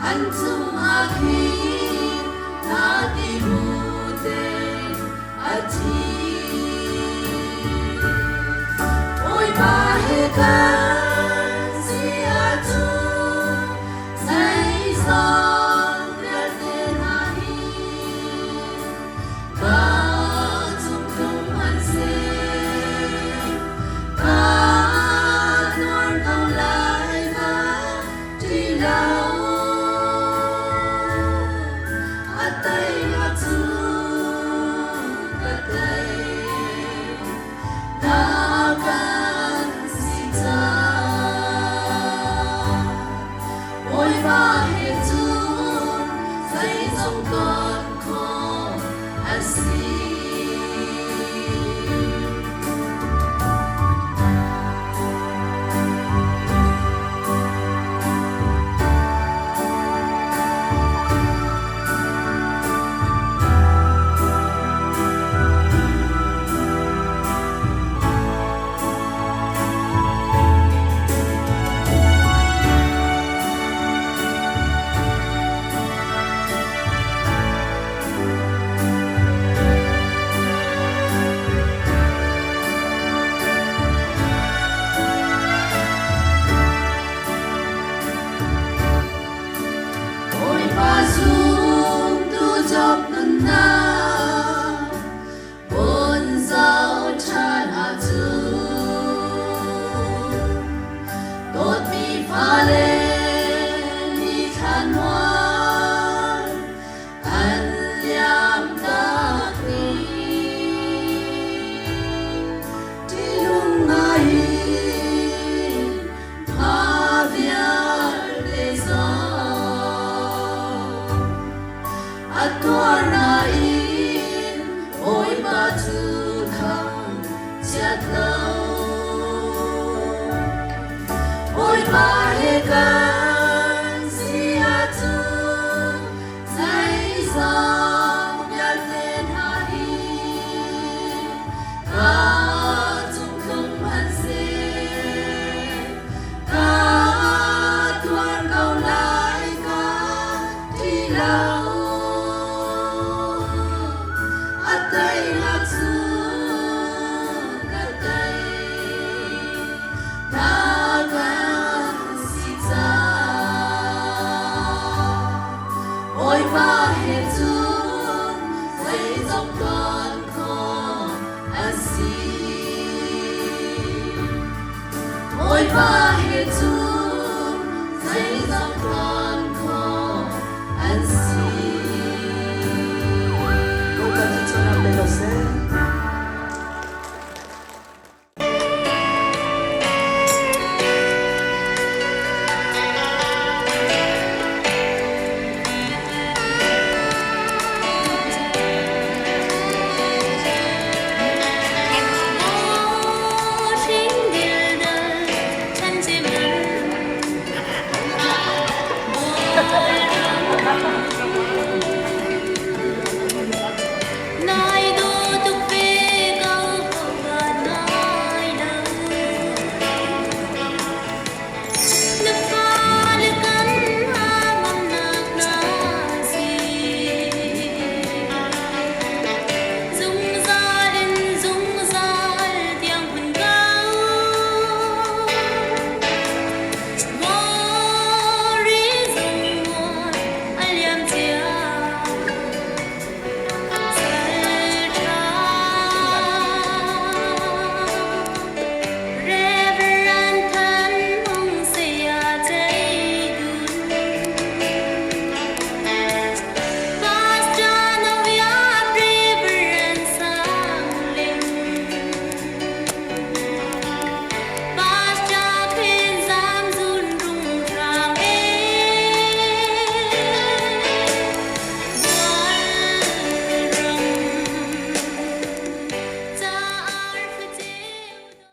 Antum akin natibutin ati. Oy bahikan si atum sa isang gratinahin. Katum kumansin, kanwar kaulay ka dilaw. Atay atum katay nakan sita. Ôi bahit tum sa isang con ko asi. Ôi ba dung tu chọc nâng na bốn dạo chan hạ tu tốt mi pha lên đi khan hoan an liam ta kri đi lung ngay pha vial de gió Atuarain ôi batu khang chát lâu. Ôi bahikan si atum sa isang gratinahin. Katum kumansin, katwar kaulay ka dilaw. Atay atum katay nakan sita. Ôi bahit tum sa isang con ko asi. Ôi bahit tum